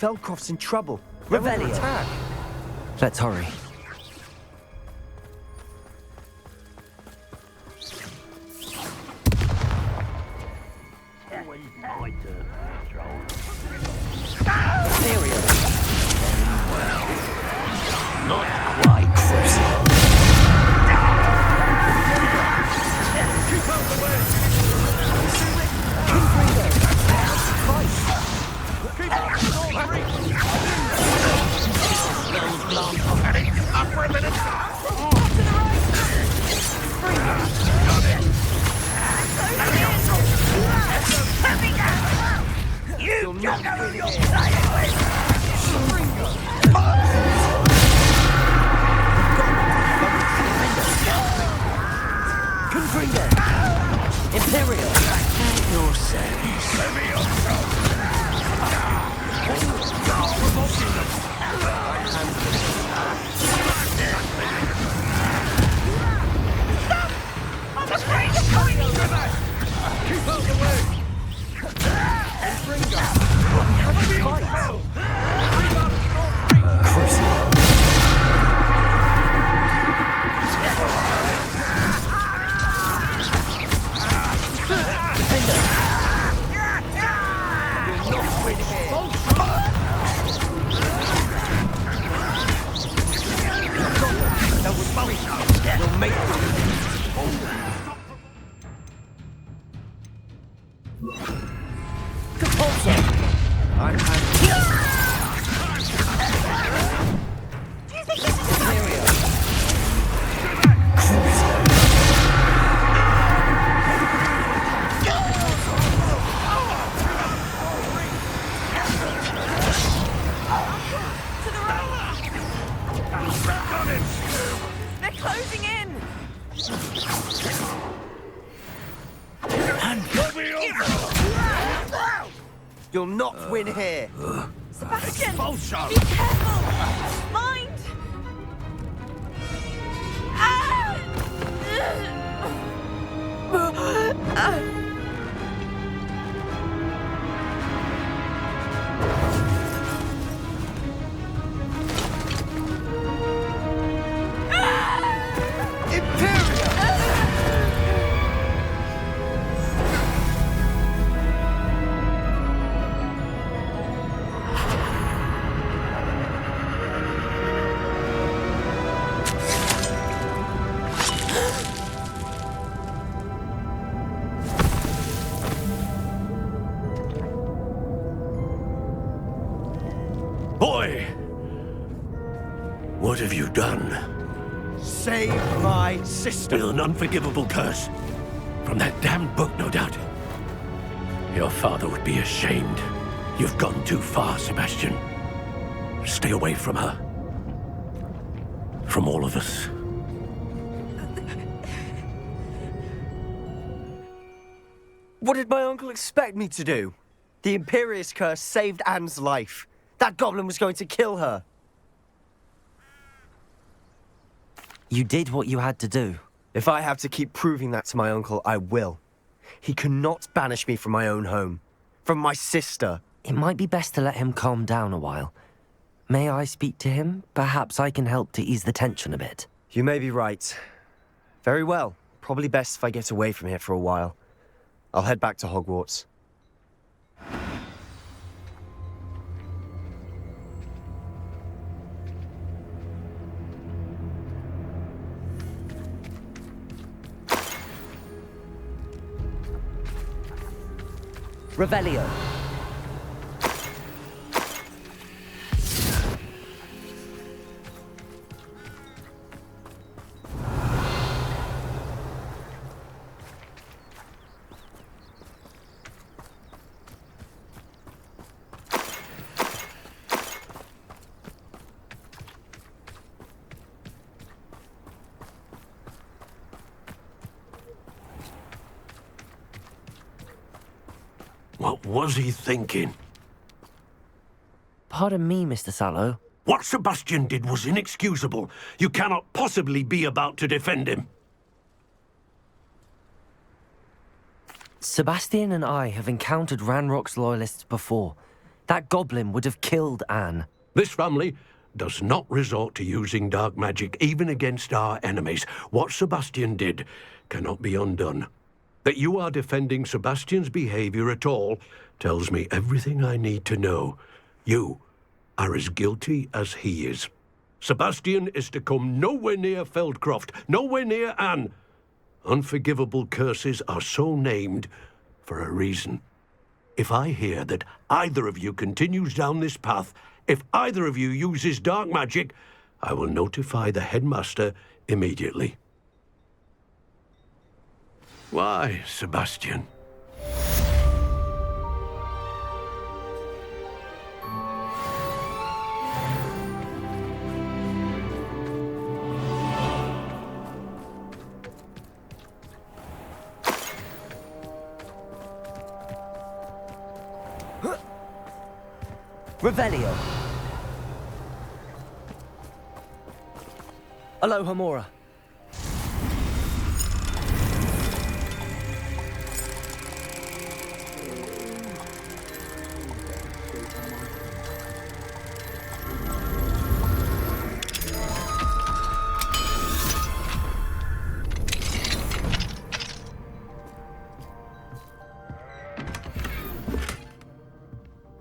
Feldcroft's in trouble. Revelio. Attack. Let's hurry. Not quite. Keep out the way! Keep out the Up for a minute! You don't know who you're playing with! Confringo! Imperial! Your service. I'm afraid of going over that! Keep out the way! Confringo! You'll not win here. Sebastian! Expulsion! Be careful! Mind! Boy! What have you done? Save my sister. With an unforgivable curse. From that damned book, no doubt. Your father would be ashamed. You've gone too far, Sebastian. Stay away from her. From all of us. What did my uncle expect me to do? The Imperious curse saved Anne's life. That goblin was going to kill her. You did what you had to do. If I have to keep proving that to my uncle, I will. He cannot banish me from my own home. From my sister. It might be best to let him calm down a while. May I speak to him? Perhaps I can help to ease the tension a bit. You may be right. Very well. Probably best if I get away from here for a while. I'll head back to Hogwarts. Revelio. What was he thinking? Pardon me, Mr. Sallow. What Sebastian did was inexcusable. You cannot possibly be about to defend him. Sebastian and I have encountered Ranrock's loyalists before. That goblin would have killed Anne. This family does not resort to using dark magic, even against our enemies. What Sebastian did cannot be undone. That you are defending Sebastian's behavior at all tells me everything I need to know. You are as guilty as he is. Sebastian is to come nowhere near Feldcroft, nowhere near Anne. Unforgivable curses are so named for a reason. If I hear that either of you continues down this path, if either of you uses dark magic, I will notify the headmaster immediately. Why, Sebastian? Revelio. Aloha Mora.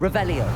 Revelio.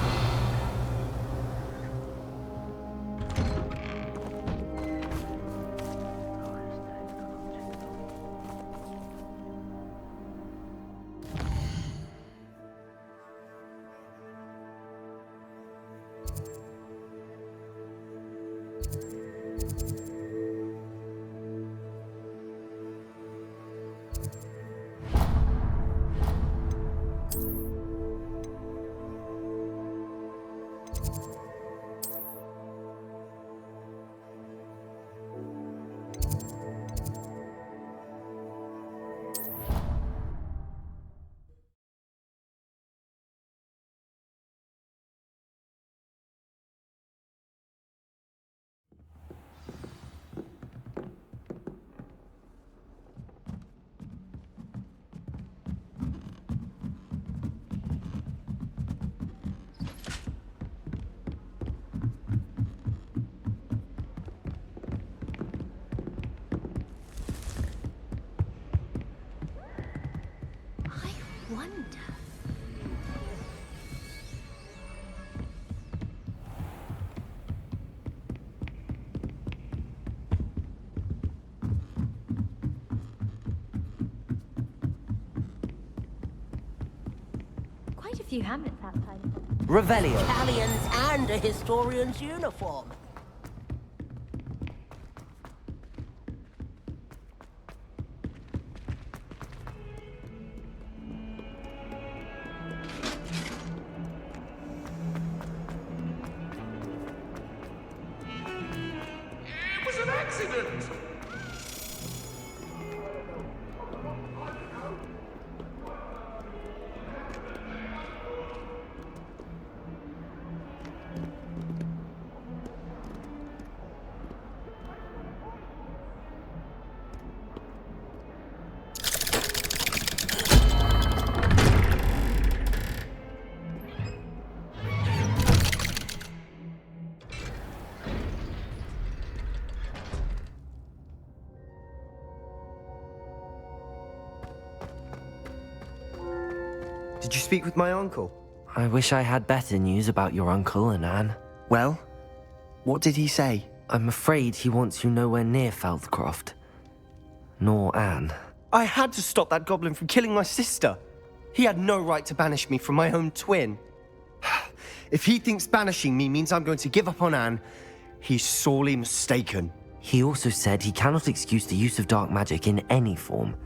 Wonder. Quite a few hamlets outside of them. Revelio. Italians and a historian's uniform. It was an accident! Did you speak with my uncle? I wish I had better news about your uncle and Anne. Well, what did he say? I'm afraid he wants you nowhere near Feldcroft. Nor Anne. I had to stop that goblin from killing my sister. He had no right to banish me from my own twin. If he thinks banishing me means I'm going to give up on Anne, he's sorely mistaken. He also said he cannot excuse the use of dark magic in any form,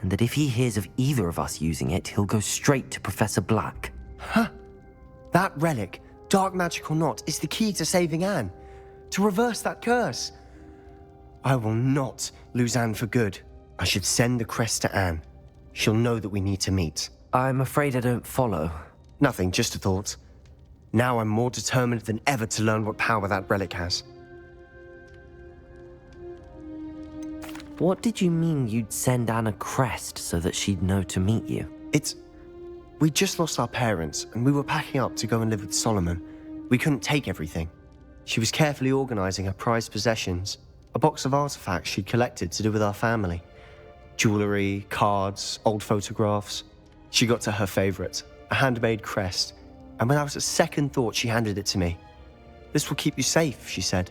and that if he hears of either of us using it, he'll go straight to Professor Black. Huh? That relic, dark magic or not, is the key to saving Anne. To reverse that curse. I will not lose Anne for good. I should send the crest to Anne. She'll know that we need to meet. I'm afraid I don't follow. Nothing, just a thought. Now I'm more determined than ever to learn what power that relic has. What did you mean you'd send Anne a crest so that she'd know to meet you? It's We'd just lost our parents, and we were packing up to go and live with Solomon. We couldn't take everything. She was carefully organising her prized possessions, a box of artifacts she'd collected to do with our family. Jewellery, cards, old photographs. She got to her favourite, a handmade crest, and without a second thought she handed it to me. "This will keep you safe," she said.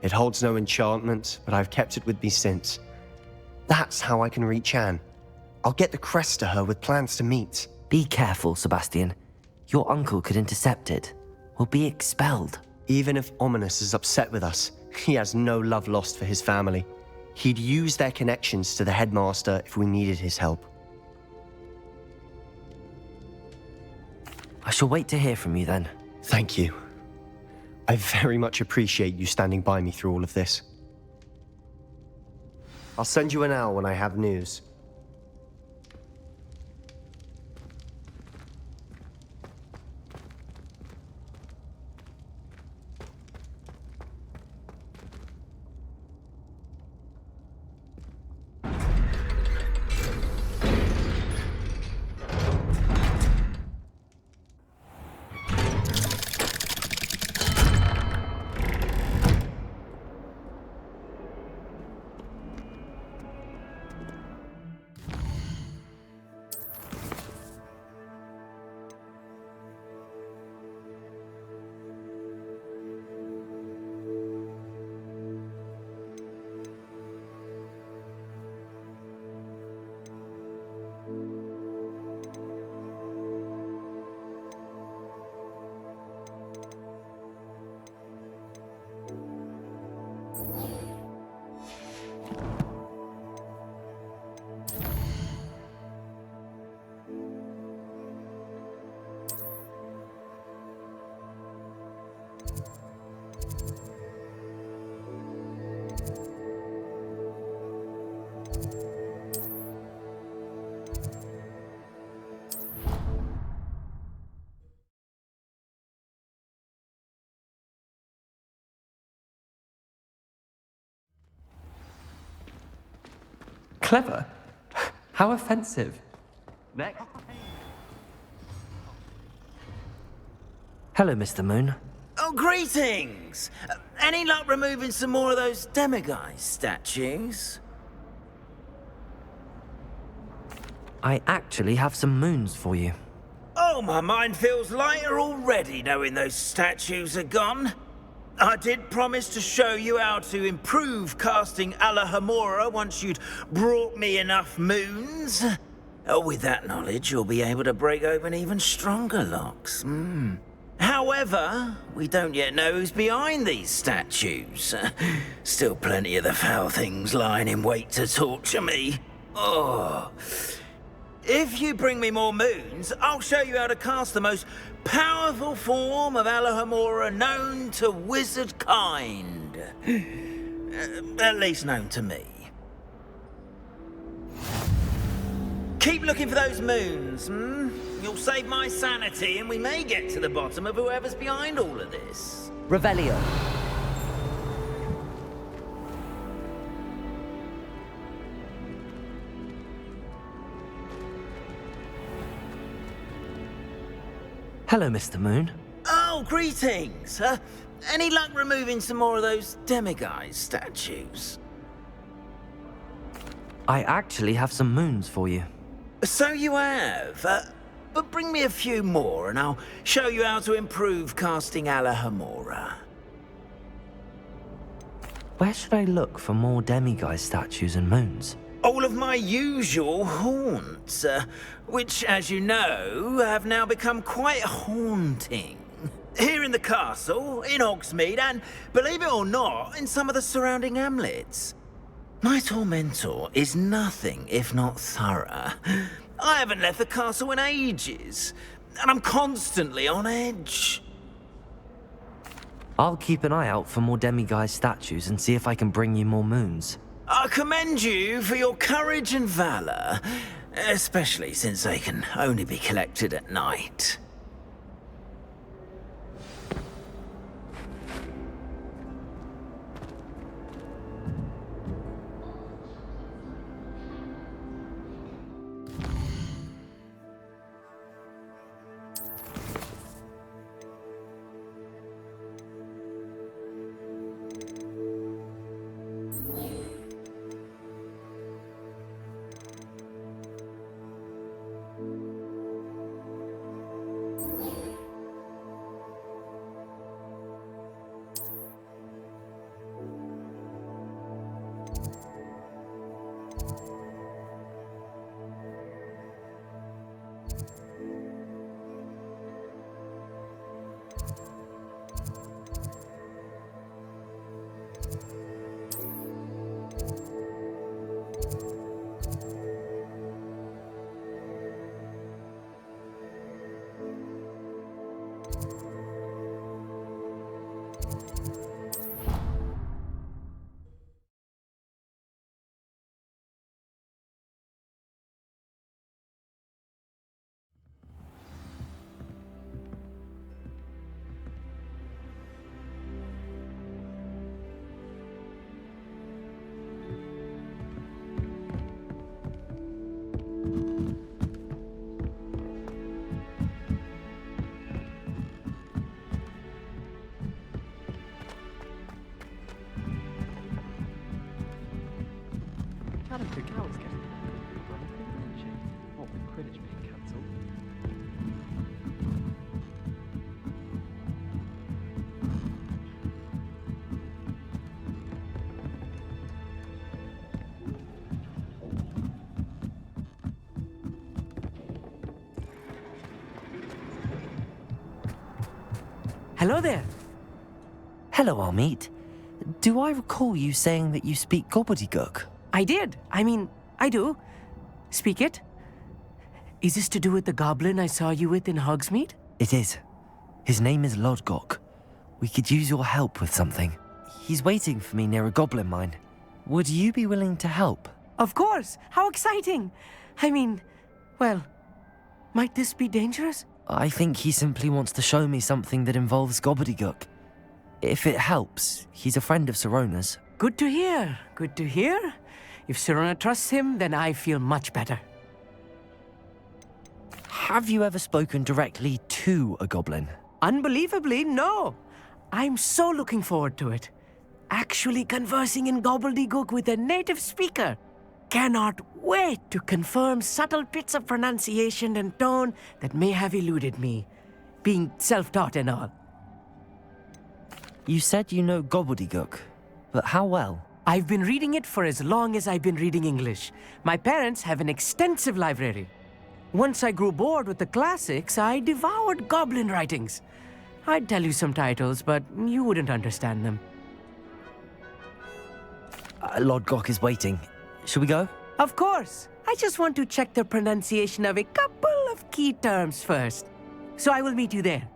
"It holds no enchantment, but I've kept it with me since. That's how I can reach Anne. I'll get the crest to her with plans to meet." Be careful, Sebastian. Your uncle could intercept it. We'll be expelled. Even if Ominous is upset with us, he has no love lost for his family. He'd use their connections to the headmaster if we needed his help. I shall wait to hear from you then. Thank you. I very much appreciate you standing by me through all of this. I'll send you an owl when I have news. Clever? How offensive. Next. Hello, Mr. Moon. Oh, greetings! Any luck removing some more of those demiguise statues? I actually have some moons for you. Oh, my mind feels lighter already knowing those statues are gone. I did promise to show you how to improve casting Alahamora once you'd brought me enough moons. Oh, with that knowledge, you'll be able to break open even stronger locks. However, we don't yet know who's behind these statues. Still plenty of the foul things lying in wait to torture me. Oh. If you bring me more moons, I'll show you how to cast the most powerful form of Alahamora known to wizard kind. At least known to me. Keep looking for those moons, You'll save my sanity and we may get to the bottom of whoever's behind all of this. Revelio. Hello, Mr. Moon. Oh, greetings. Any luck removing some more of those demiguise statues? I actually have some moons for you. So you have. But bring me a few more and I'll show you how to improve casting Alahamora. Where should I look for more demiguise statues and moons? All of my usual haunts, which, as you know, have now become quite haunting. Here in the castle, in Hogsmeade, and, believe it or not, in some of the surrounding hamlets. My tormentor is nothing if not thorough. I haven't left the castle in ages, and I'm constantly on edge. I'll keep an eye out for more demiguise statues and see if I can bring you more moons. I commend you for your courage and valor, especially since they can only be collected at night. Hello there. Hello, Amit. Do I recall you saying that you speak gobbledygook? I did. I mean, I do. Speak it. Is this to do with the goblin I saw you with in Hogsmeade? It is. His name is Lodgok. We could use your help with something. He's waiting for me near a goblin mine. Would you be willing to help? Of course. How exciting. I mean, well, might this be dangerous? I think he simply wants to show me something that involves gobbledygook. If it helps, he's a friend of Sirona's. Good to hear. Good to hear. If Sirona trusts him, then I feel much better. Have you ever spoken directly to a goblin? Unbelievably, no. I'm so looking forward to it. Actually conversing in gobbledygook with a native speaker. Cannot wait to confirm subtle bits of pronunciation and tone that may have eluded me, being self-taught and all. You said you know gobbledygook, but how well? I've been reading it for as long as I've been reading English. My parents have an extensive library. Once I grew bored with the classics, I devoured goblin writings. I'd tell you some titles, but you wouldn't understand them. Lodgok is waiting. Shall we go? Of course. I just want to check the pronunciation of a couple of key terms first. So I will meet you there.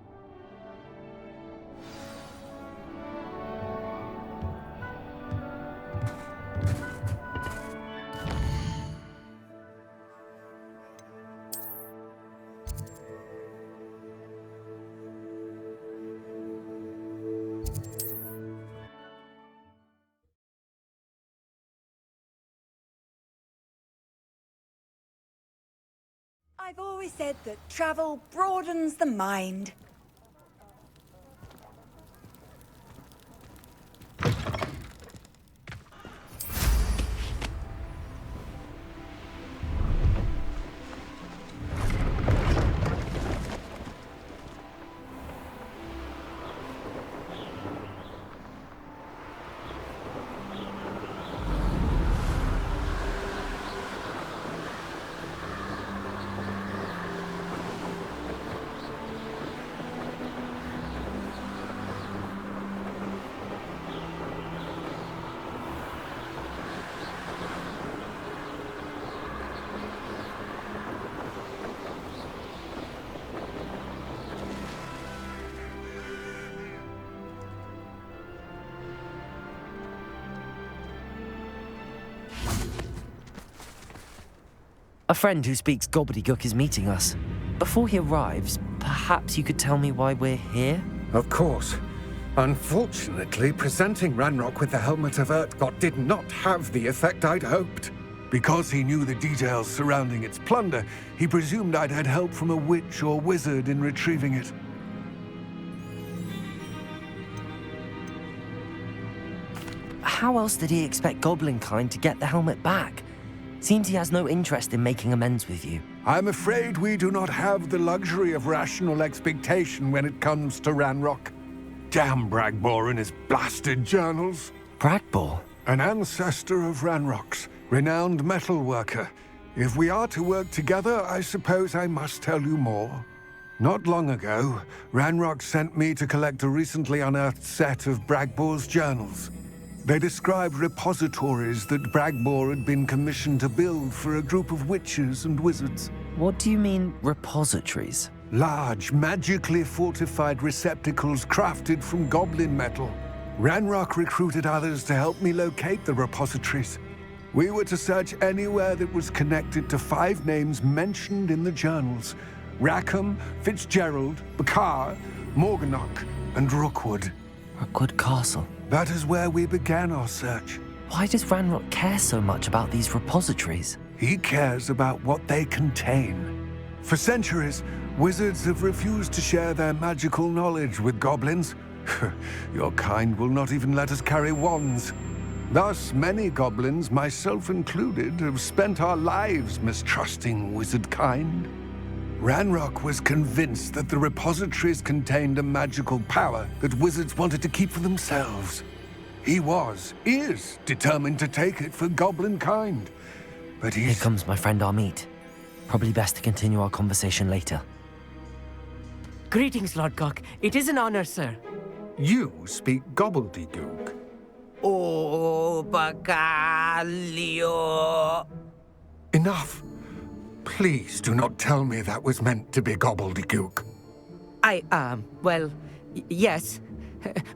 I've always said that travel broadens the mind. A friend who speaks gobbledygook is meeting us. Before he arrives, perhaps you could tell me why we're here? Of course. Unfortunately, presenting Ranrock with the Helmet of Urtkot did not have the effect I'd hoped. Because he knew the details surrounding its plunder, he presumed I'd had help from a witch or wizard in retrieving it. How else did he expect Goblinkind to get the helmet back? Seems he has no interest in making amends with you. I'm afraid we do not have the luxury of rational expectation when it comes to Ranrock. Damn Bragbor and his blasted journals. Bragbor? An ancestor of Ranrock's, renowned metal worker. If we are to work together, I suppose I must tell you more. Not long ago, Ranrock sent me to collect a recently unearthed set of Bragbor's journals. They described repositories that Bragbor had been commissioned to build for a group of witches and wizards. What do you mean, repositories? Large, magically fortified receptacles crafted from goblin metal. Ranrock recruited others to help me locate the repositories. We were to search anywhere that was connected to 5 names mentioned in the journals: Rackham, Fitzgerald, Bakar, Morganach, and Rookwood. Rookwood Castle. That is where we began our search. Why does Ranrock care so much about these repositories? He cares about what they contain. For centuries, wizards have refused to share their magical knowledge with goblins. Your kind will not even let us carry wands. Thus, many goblins, myself included, have spent our lives mistrusting wizard kind. Ranrock was convinced that the repositories contained a magical power that wizards wanted to keep for themselves. He is determined to take it for goblin kind. But Here comes my friend Amit. Probably best to continue our conversation later. Greetings, Lord Cock. It is an honor, sir. You speak gobbledygook. Oh, Bacalio. Enough. Please do not tell me that was meant to be gobbledygook. Yes.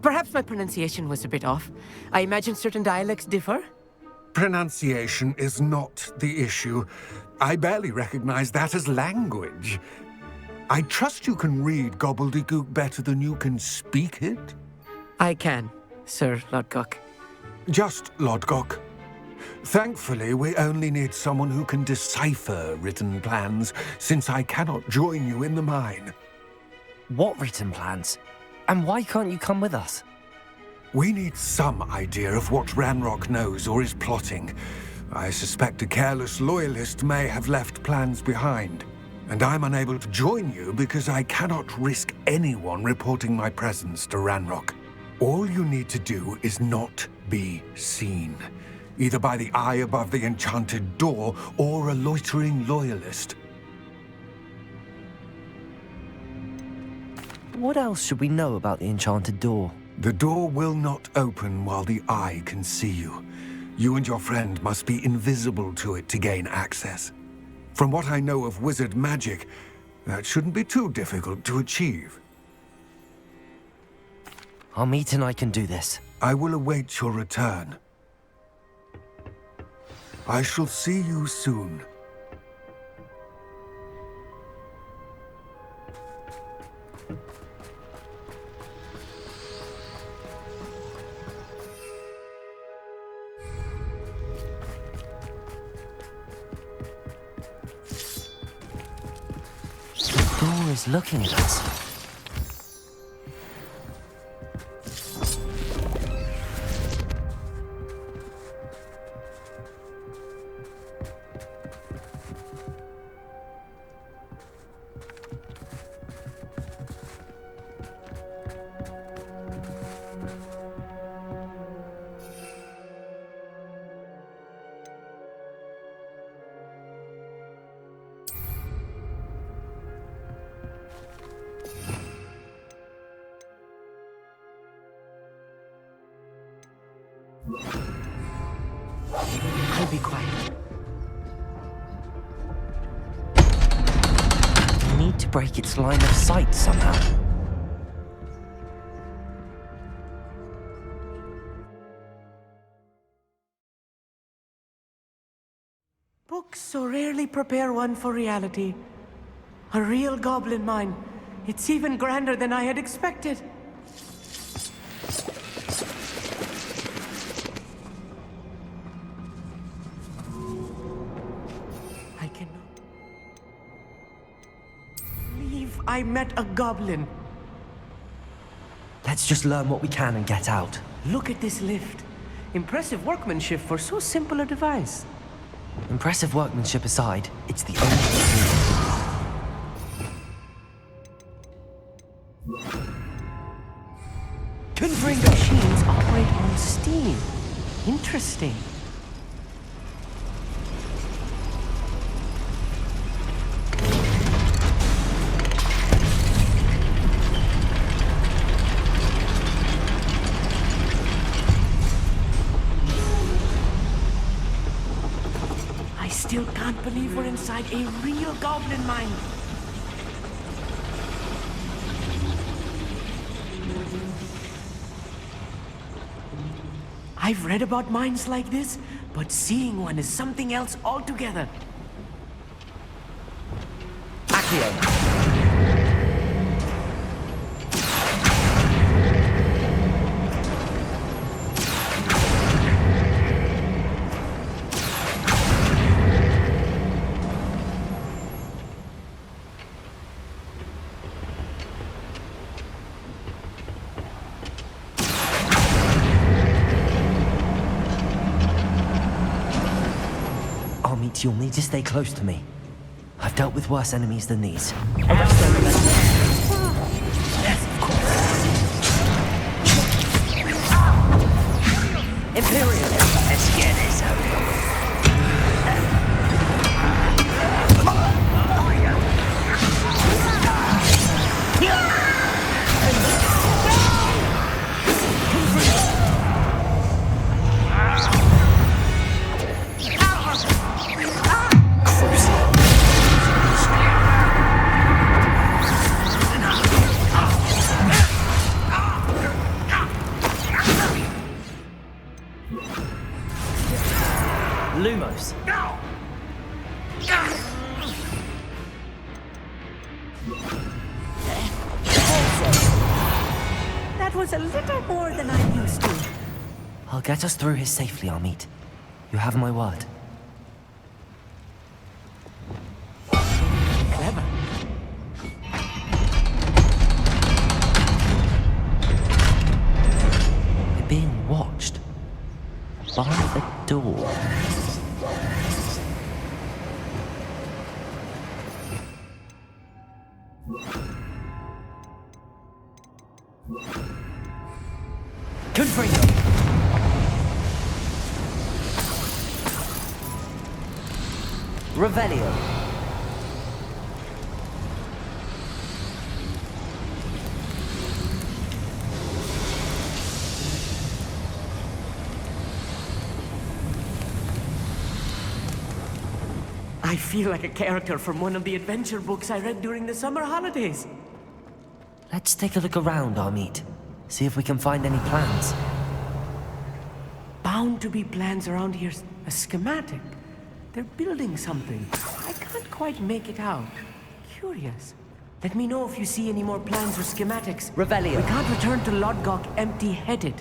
Perhaps my pronunciation was a bit off. I imagine certain dialects differ. Pronunciation is not the issue. I barely recognize that as language. I trust you can read gobbledygook better than you can speak it? I can, Sir Lodgok. Just Lodgok. Thankfully, we only need someone who can decipher written plans, since I cannot join you in the mine. What written plans? And why can't you come with us? We need some idea of what Ranrock knows or is plotting. I suspect a careless loyalist may have left plans behind. And I'm unable to join you because I cannot risk anyone reporting my presence to Ranrock. All you need to do is not be seen, either by the eye above the enchanted door or a loitering loyalist. What else should we know about the enchanted door? The door will not open while the eye can see you. You and your friend must be invisible to it to gain access. From what I know of wizard magic, that shouldn't be too difficult to achieve. Amit and I can do this. I will await your return. I shall see you soon. The door is looking at us. I'll be quiet. We need to break its line of sight somehow. Books so rarely prepare one for reality. A real goblin mine. It's even grander than I had expected. I cannot believe I met a goblin. Let's just learn what we can and get out. Look at this lift. Impressive workmanship for so simple a device. Impressive workmanship aside, it's the only thing. Conjuring machines operate on steam. Interesting. I still can't believe we're inside a real goblin mine. I've read about mines like this, but seeing one is something else altogether. Accio. Amit, you'll need to stay close to me. I've dealt with worse enemies than these. Yes, of course. Imperial, let's get this over with. was a little more than I'm used to. I'll get us through here safely, Amit. You have my word. Clever. We're being watched. By the door. Confringo! Revelio. I feel like a character from one of the adventure books I read during the summer holidays. Let's take a look around, Amit. See if we can find any plans. Bound to be plans around here. A schematic. They're building something. I can't quite make it out. Curious. Let me know if you see any more plans or schematics. Revelio. We can't return to Lodgok empty-headed.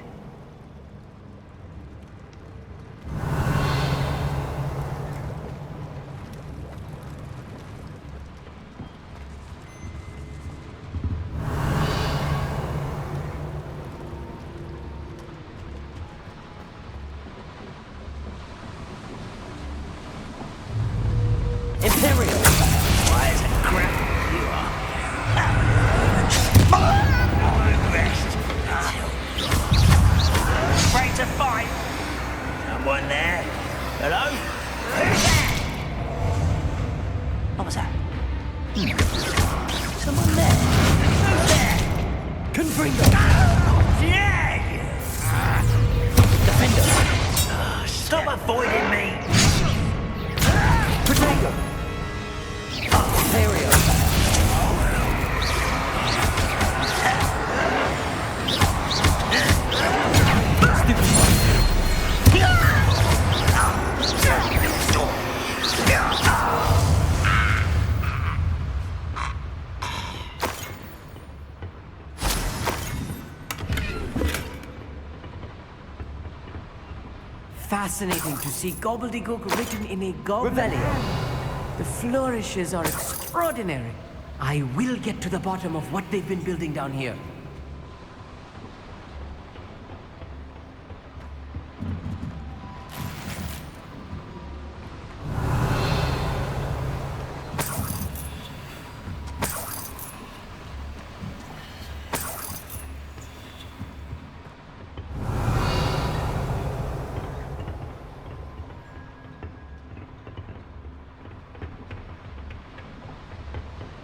Fascinating to see gobbledygook written in a goblin. Revelio. The flourishes are extraordinary. I will get to the bottom of what they've been building down here.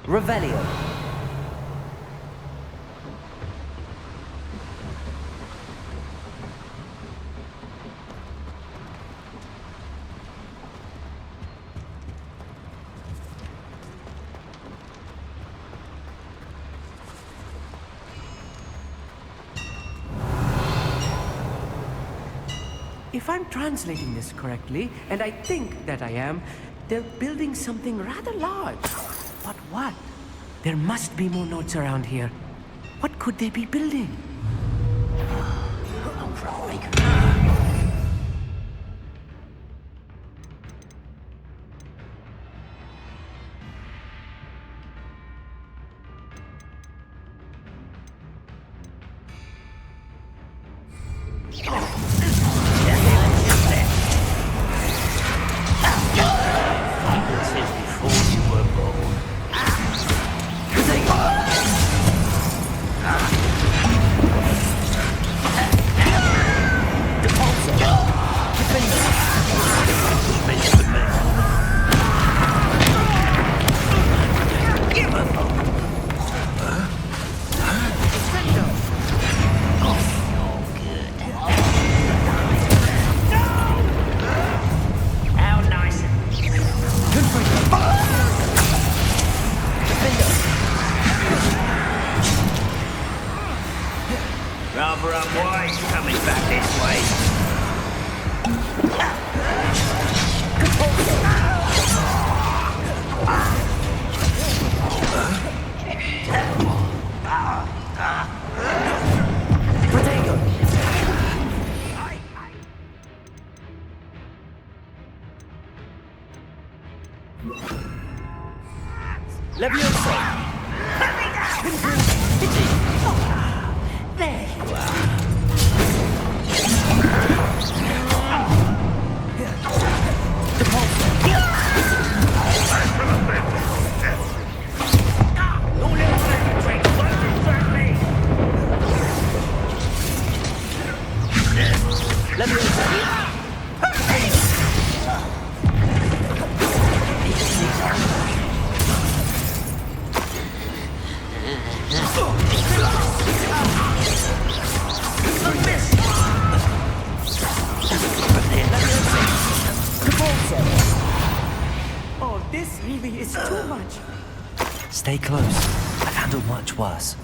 Revelio. If I'm translating this correctly, and I think that I am, they're building something rather large. But what? There must be more notes around here. What could they be building? Rather unwise coming back this way. Levioso! There you are. Oh, this really is too much. Stay close. I've handled much worse.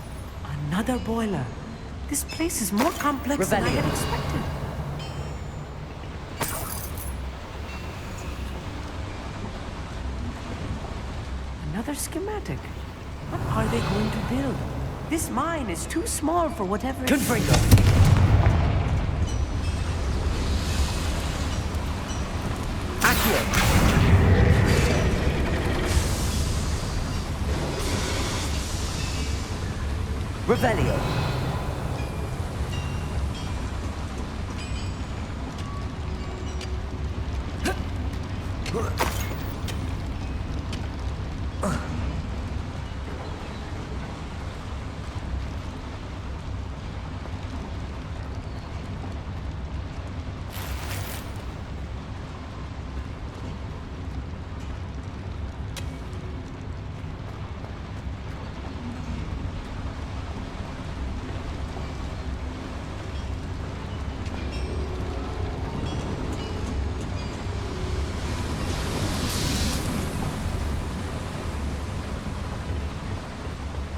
Another boiler. This place is more complex than I had expected. Another schematic. What are they going to build? This mine is too small for whatever. Confringo! Accio! Revelio!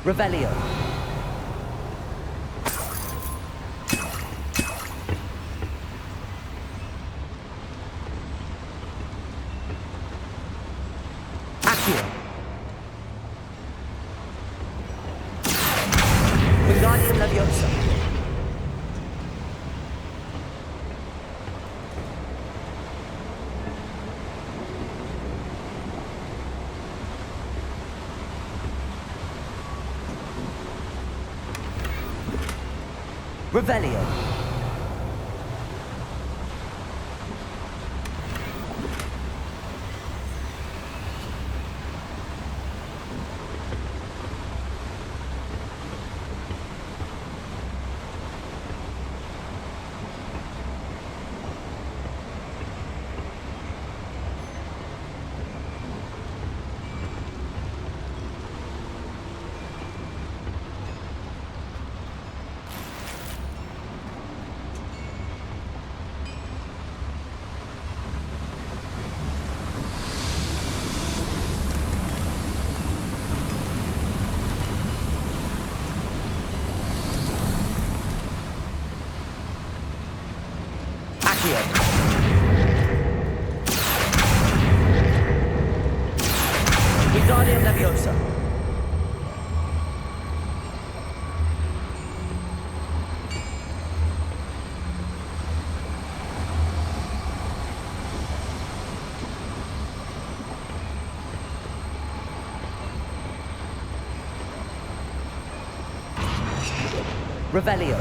Revelio. Accio. Wingardium Leviosa. Revelio. Wingardium Leviosa. Revelio.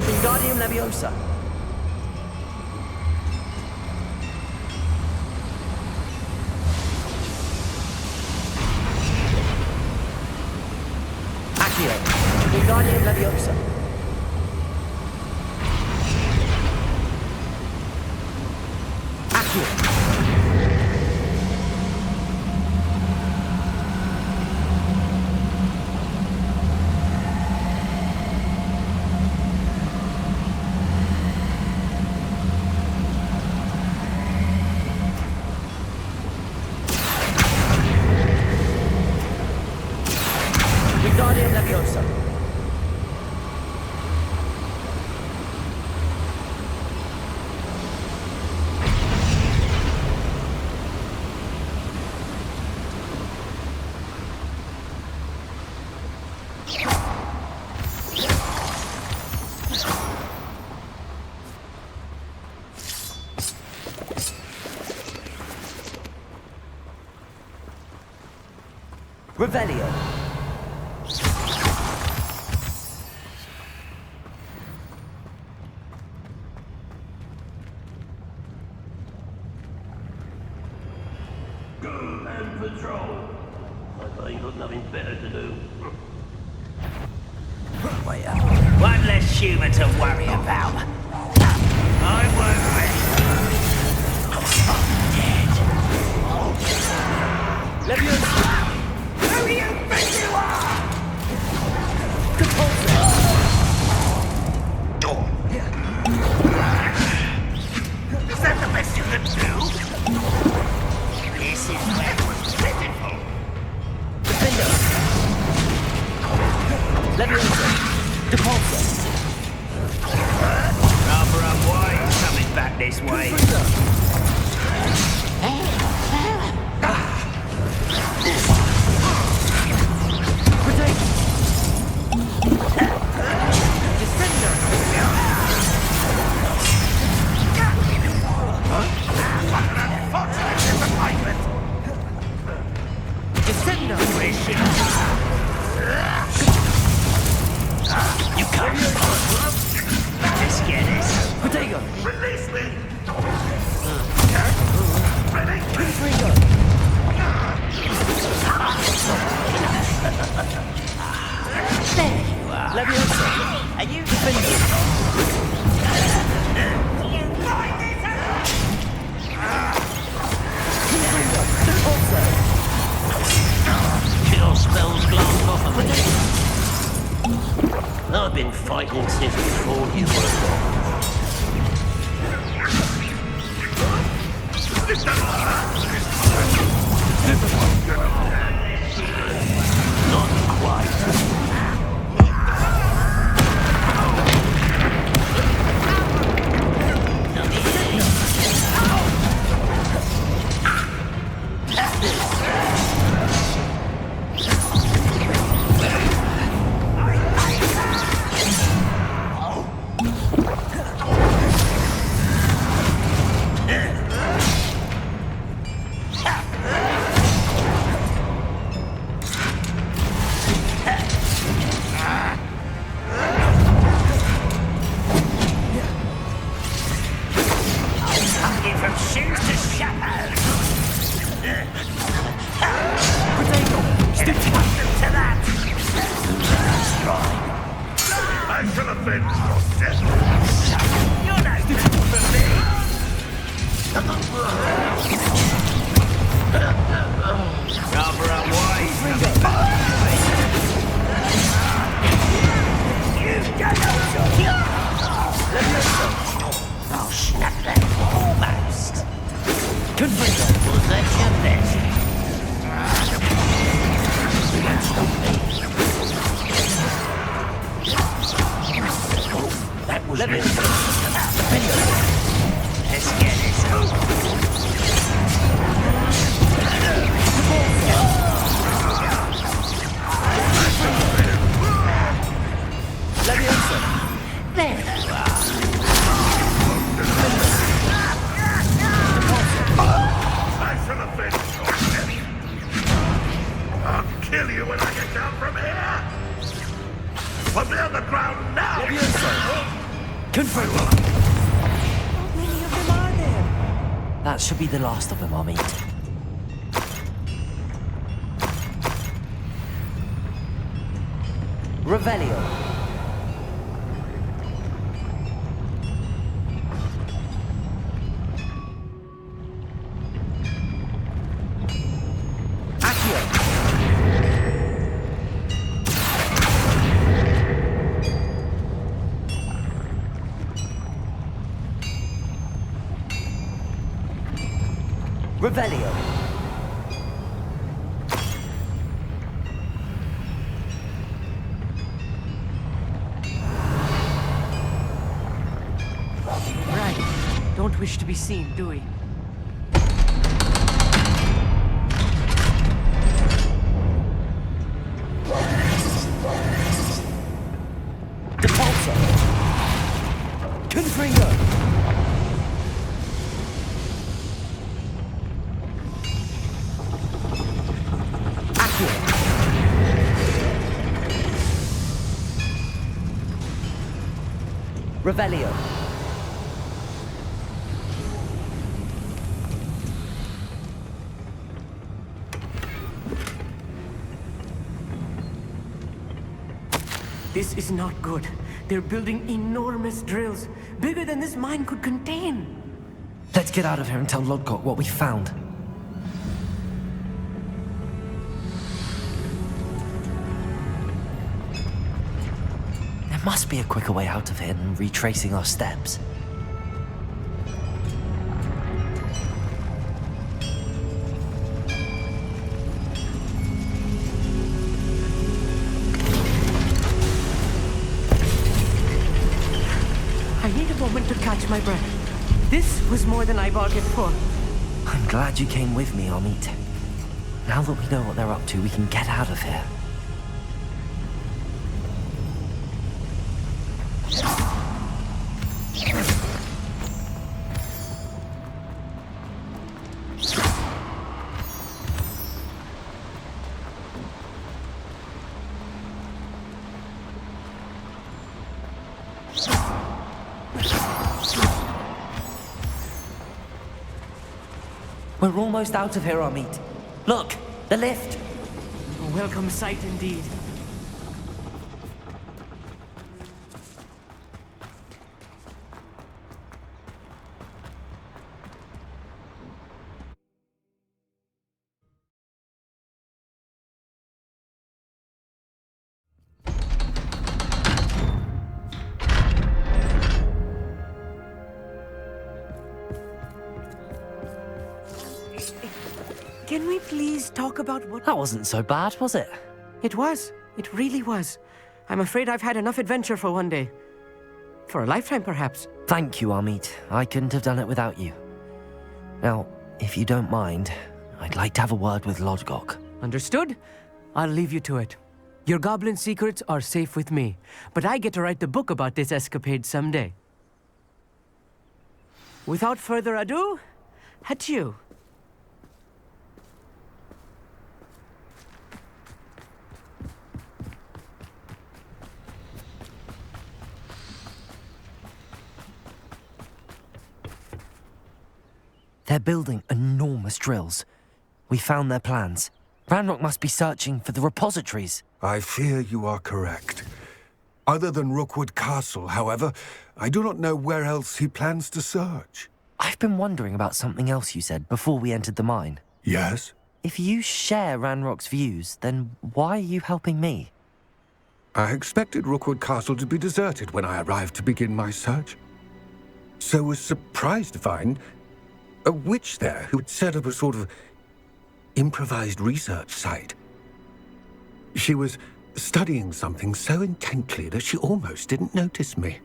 Wingardium Leviosa. Accio. Wingardium Leviosa. Accio. Wingardium Leviosa. Revelio. Go and patrol. I ain't got nothing better to do. One less human to worry about. I won't rest. I'm dead. Who do you think you are? Is that the best you can do? This is where it was pitiful. Rather unwise coming back this way. You can't. Let's get this. Potato. Release me. There you are. Leviosa. Are you defending? Kill spells glance off of me. I've been fighting since before you were born. Not quite. That should be the last of them, I'll meet. Revelio. Revelio. Right. Don't wish to be seen, do we? Depulso. Confringo. Revelio. This is not good. They're building enormous drills, bigger than this mine could contain. Let's get out of here and tell Lodgok what we found. There must be a quicker way out of here than retracing our steps. I need a moment to catch my breath. This was more than I bargained for. I'm glad you came with me, Amit. Now that we know what they're up to, we can get out of here. We're almost out of here, Amit. Look, the lift. A welcome sight indeed. Can we please talk about what... That wasn't so bad, was it? It was. It really was. I'm afraid I've had enough adventure for one day. For a lifetime, perhaps. Thank you, Amit. I couldn't have done it without you. Now, if you don't mind, I'd like to have a word with Lodgok. Understood? I'll leave you to it. Your goblin secrets are safe with me, but I get to write the book about this escapade someday. Without further ado, adieu. They're building enormous drills. We found their plans. Ranrock must be searching for the repositories. I fear you are correct. Other than Rookwood Castle, however, I do not know where else he plans to search. I've been wondering about something else you said before we entered the mine. Yes? If you share Ranrock's views, then why are you helping me? I expected Rookwood Castle to be deserted when I arrived to begin my search. So was surprised to find a witch there who had set up a sort of improvised research site. She was studying something so intently that she almost didn't notice me.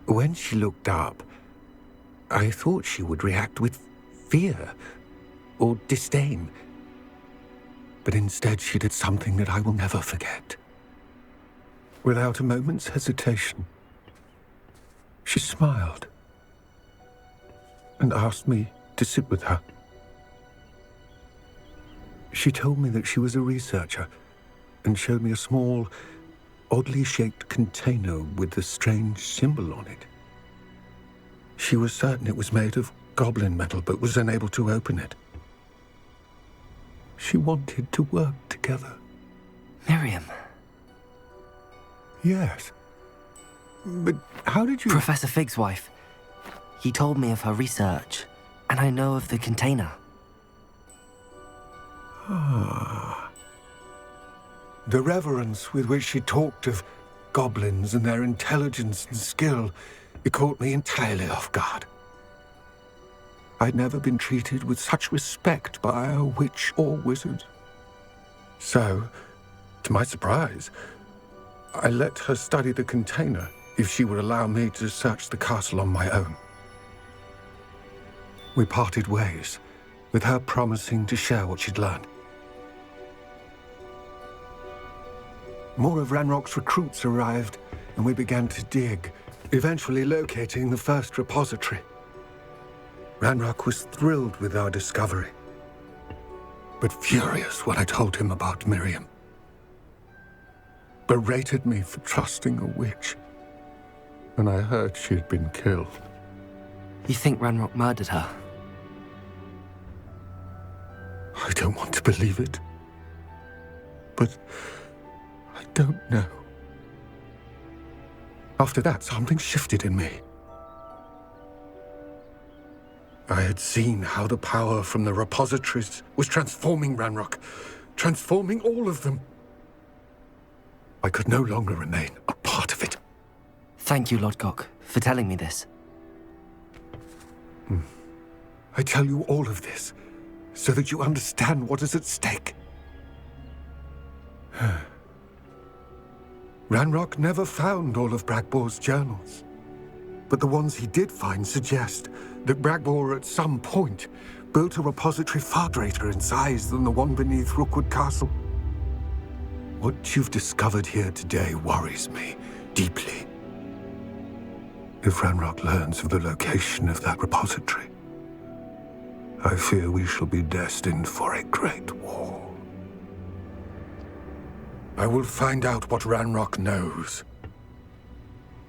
When she looked up, I thought she would react with fear or disdain. But instead she did something that I will never forget. Without a moment's hesitation, she smiled and asked me to sit with her. She told me that she was a researcher and showed me a small, oddly shaped container with a strange symbol on it. She was certain it was made of goblin metal, but was unable to open it. She wanted to work together. Miriam. Yes. But how did you... Professor Fig's wife. He told me of her research, and I know of the container. Ah. The reverence with which she talked of goblins and their intelligence and skill, it caught me entirely off guard. I'd never been treated with such respect by a witch or wizard. So, to my surprise, I let her study the container if she would allow me to search the castle on my own. We parted ways, with her promising to share what she'd learned. More of Ranrock's recruits arrived, and we began to dig, eventually locating the first repository. Ranrock was thrilled with our discovery, but furious when I told him about Miriam. Berated me for trusting a witch. and I heard she'd been killed. You think Ranrock murdered her? I don't want to believe it. But I don't know. After that, something shifted in me. I had seen how the power from the repositories was transforming Ranrock, transforming all of them. I could no longer remain a part of it. Thank you, Lodgok, for telling me this. I tell you all of this so that you understand what is at stake. Ranrock never found all of Bragbor's journals, but the ones he did find suggest that Bragbor at some point built a repository far greater in size than the one beneath Rookwood Castle. What you've discovered here today worries me deeply. If Ranrock learns of the location of that repository, I fear we shall be destined for a great war. I will find out what Ranrock knows.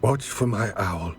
Watch for my owl.